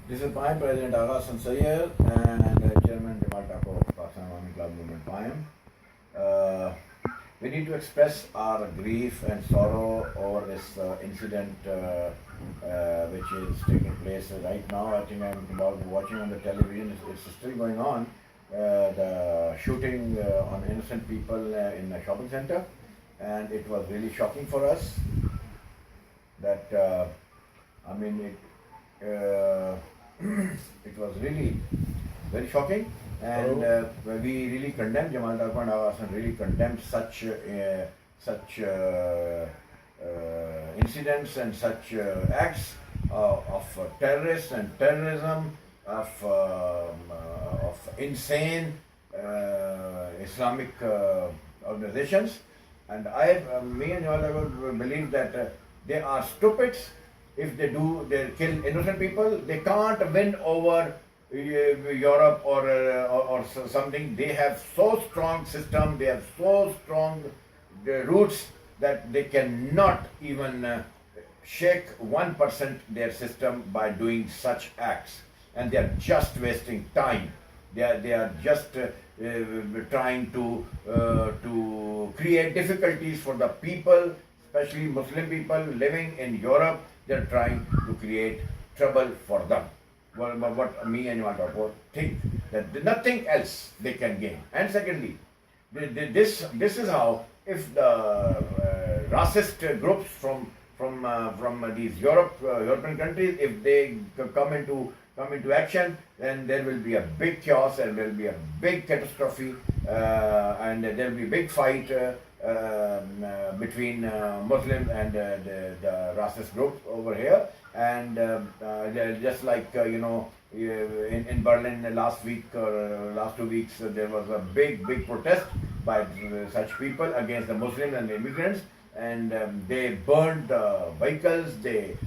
This is Prime President A.H.Syed and Chairman Jamal ٹاکو Pakistan Army Club Movement Prime. We need to express our grief and sorrow over this incident which is taking place right now. I think I'm watching on the television. It's still going on. The shooting on innocent people in a shopping center, and it was really shocking for us. That it was really very shocking, and we really condemn, Jamal ٹاکو and A.H.Syed really condemn such incidents and such acts of terrorists and terrorism, of insane Islamic organizations. And me and Jamal ٹاکو believe that they are stupids. If they kill innocent people, they can't win over Europe or something. They have so strong system, they have so strong roots that they cannot even shake 1% their system by doing such acts. And they are just wasting time. They are just trying to create difficulties for the people, especially Muslim people living in Europe. They're trying to create trouble for them. What me and Jamal ٹاکو think, that nothing else they can gain. And secondly, this is how, if the racist groups from these European countries, if they come into action, then there will be a big chaos and there will be a big catastrophe, and there will be a big fight between Muslims and the racist group over here. And just like in Berlin last week or last 2 weeks, there was a big protest by such people against the Muslims and the immigrants, and they burned vehicles, they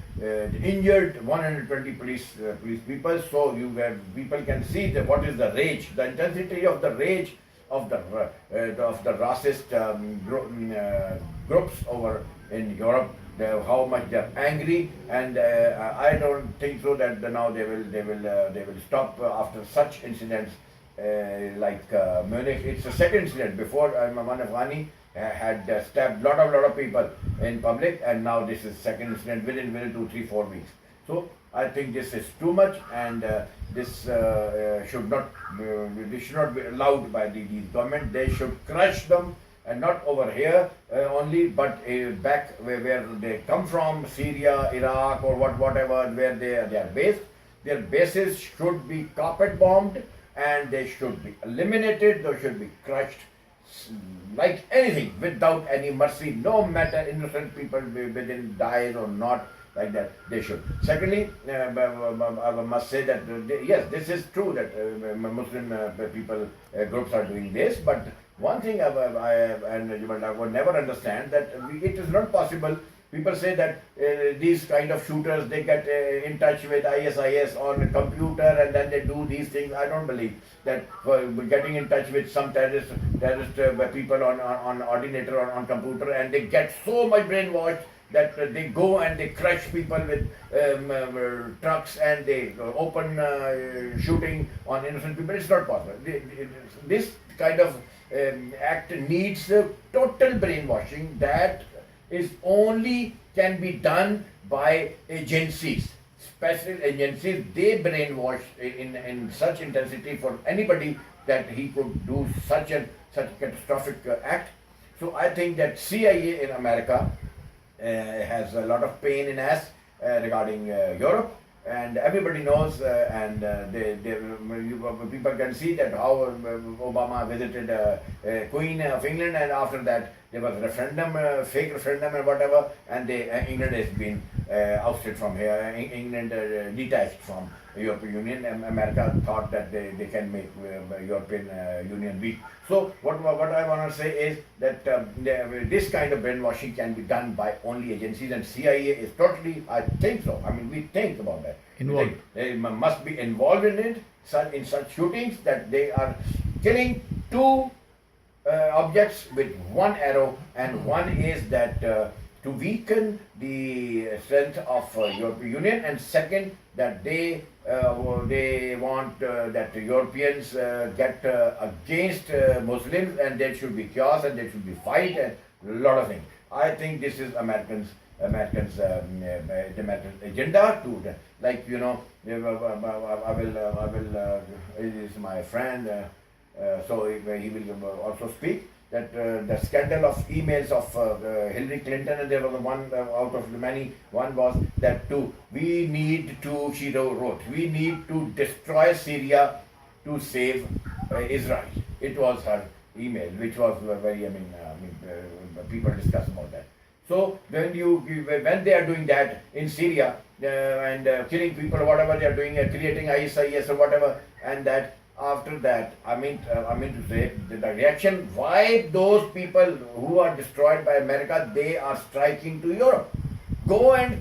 injured 120 police people. So people can see what is the rage, the intensity of the rage of the racist groups over in Europe, how much they are angry. And I don't think so that now they will stop after such incidents like Munich. It's a second incident. Before, one Afghani had stabbed lot of people in public, and now this is second incident within 2, 3, 4 weeks. So I think this is too much, and this should not be allowed by the government. They should crush them, and not over here only, but back where they come from, Syria, Iraq, or whatever, where they are based. Their bases should be carpet bombed, and they should be eliminated. They should be crushed like anything, without any mercy, no matter innocent people within dies or not. Like that, they should. Secondly, I must say that yes, this is true that Muslim people groups are doing this, but one thing I and Jamal ٹاکو never understand, that it is not possible. People say that these kind of shooters, they get in touch with ISIS on a computer, and then they do these things. I don't believe that getting in touch with some terrorist people on ordinator or on computer, and they get so much brainwashed that they go and they crush people with trucks, and they open shooting on innocent people. It's not possible. This kind of act needs total brainwashing. That is only can be done by agencies, special agencies. They brainwash in such intensity for anybody that he could do such a catastrophic act. So I think that CIA in America has a lot of pain in us regarding Europe, and everybody knows, and people can see that how Obama visited Queen of England, and after that there was a referendum, fake referendum and whatever, and England has been ousted from here. England detached from European Union. America thought that they can make European Union weak. So what I want to say is that this kind of brainwashing can be done by only agencies, and CIA is totally, I think so. I mean, we think about that. Involved. They must be involved in it, in such shootings, that they are killing two objects with one arrow, and one is that to weaken the strength of European Union, and second, that they want that Europeans get against Muslims, and there should be chaos and there should be fight and a lot of things. I think this is Americans' agenda to, like, you know, I will it is my friend, so he will also speak, that the scandal of emails of Hillary Clinton, and there was one out of the many, one was that we need to, she wrote, we need to destroy Syria to save Israel. It was her email, which was very, people discuss about that. So when they are doing that in Syria and killing people, whatever they are doing, creating ISIS or whatever, and that after that, I mean to say the reaction, why those people who are destroyed by America, they are striking to Europe. Go and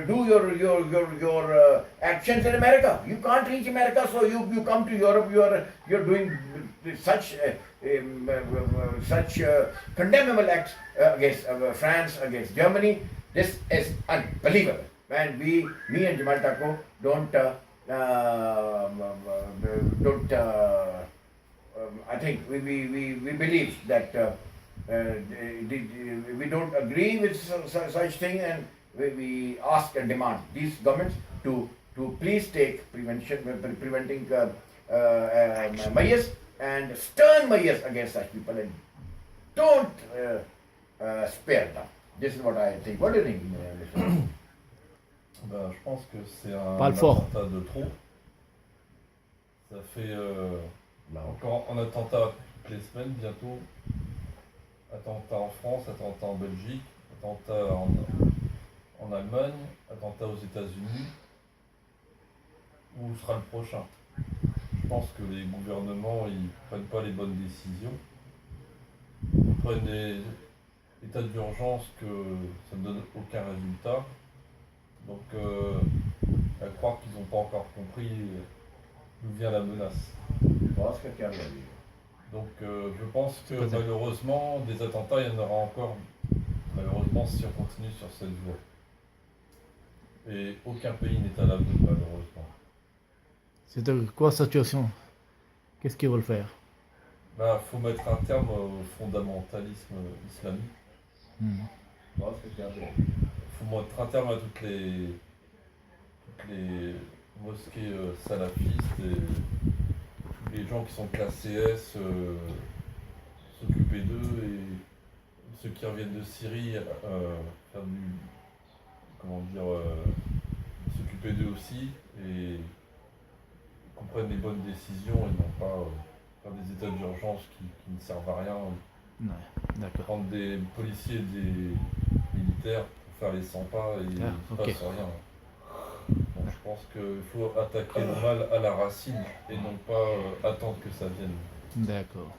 do your actions in America. You can't reach America, so you come to Europe. You're doing such condemnable acts against France, against Germany. This is unbelievable. And me and Jamal Ṭāko don't I think we believe that we don't agree with such thing, and we ask and demand these governments to please take preventing measures and stern measures against such people, and don't spare them. This is what I think. What do you think, Mr. Je pense que c'est un attentat de trop. Ça fait encore un attentat toutes les semaines bientôt. Attentat en France, attentat en Belgique, attentat en Allemagne, attentat aux États-Unis. Où sera le prochain? Je pense que les gouvernements ils prennent pas les bonnes décisions. Ils prennent des états d'urgence que ça ne donne aucun résultat. Donc, à croire qu'ils n'ont pas encore compris d'où vient la menace. Donc, je pense que malheureusement, des attentats, il y en aura encore, malheureusement, si on continue sur cette voie. Et aucun pays n'est à l'abri, malheureusement. C'est quoi la situation? Qu'est-ce qu'ils veulent faire? Faut mettre un terme au fondamentalisme islamique. Il faut mettre un terme à toutes les mosquées salafistes et tous les gens qui sont classés S, s'occuper d'eux, et ceux qui reviennent de Syrie faire s'occuper d'eux aussi, et qu'on prenne des bonnes décisions et non pas faire des états d'urgence qui ne servent à rien. D'accord. Prendre des policiers, des militaires pour faire les 100 pas et il ne se passe rien. Donc je pense qu'il faut attaquer le mal à la racine et non pas attendre que ça vienne. D'accord.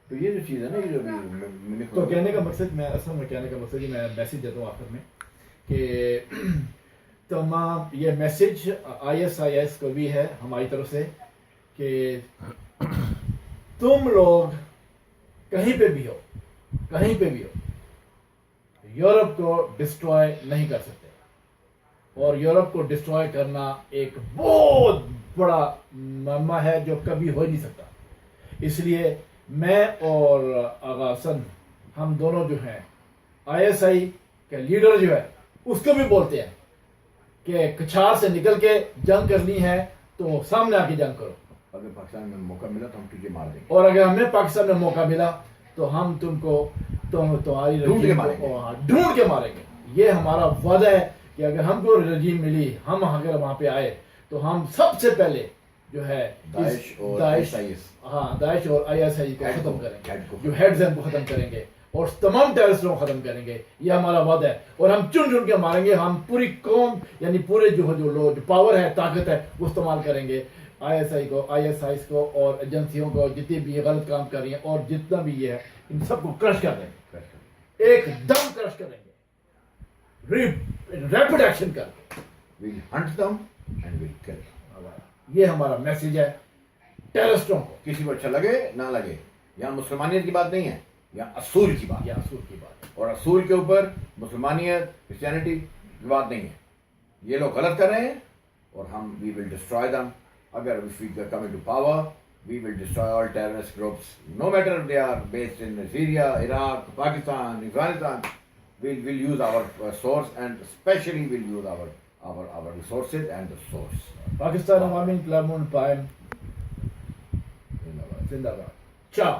तो ये जो चीज़ है ना, ये जो तो कहने का मकसद, मैं असल में कहने का मकसद ही मैं मैसेज देता हूँ आखिर में कि तमाम ये मैसेज ISIS को भी है हमारी तरफ से कि तुम लोग कहीं पे भी हो यूरोप को डिस्ट्रॉय नहीं कर सकते, और यूरोप को डिस्ट्रॉय करना एक बहुत बड़ा मामला है जो कभी हो ही नहीं सकता। इसलिए मैं और आगा हसन, हम दोनों जो हैं ISI के लीडर जो है उसको भी बोलते हैं कि कछार से निकल के जंग करनी है तो सामने आके जंग करो। अगर पाकिस्तान में मौका मिला तो हम तुझे मार देंगे, और अगर हमें पाकिस्तान में मौका मिला तो हम तुमको तुम्हारी ढूंढ के मारेंगे। ये हमारा वादा है कि अगर हमको रजीम मिली, हम अगर वहाँ पे आए तो हम सबसे पहले जो है दाइश और ISI को खत्म करेंगे, जो हेड्स हैं वो खत्म करेंगे और तमाम टेररिस्टों को खत्म करेंगे। ये हमारा वादा है, और हम चुन के मारेंगे। हम पूरी कौम यानी पूरे जो पावर है, ताकत है, वो इस्तेमाल करेंगे ISI को और एजेंसियों को, जितनी भी गलत काम कर रही हैं और जितना भी ये है, इन सबको क्रश कर देंगे, एकदम क्रश करेंगे, रैपिड एक्शन करके। We'll hunt them and we'll kill them. ये हमारा मैसेज है टेररिस्टों को। किसी को अच्छा लगे ना लगे, यहाँ मुसलमानियत की बात नहीं है, یہاں اصول کی بات. یہ اصول کی بات ہے. اور اصول کے اوپر مسلمانیت کرسچینٹی کی بات نہیں ہے. یہ لوگ غلط کر رہے ہیں اور ہم وی ول ڈسٹرائے دم. اگر if we come into power, we will destroy all terrorist groups, no matter if they are based in Syria, Iraq, Pakistan, Afghanistan. We'll use our source, and especially we'll use our resources and the source. Pakistan عوامی انقلاب قائم زندہ باد. Ciao.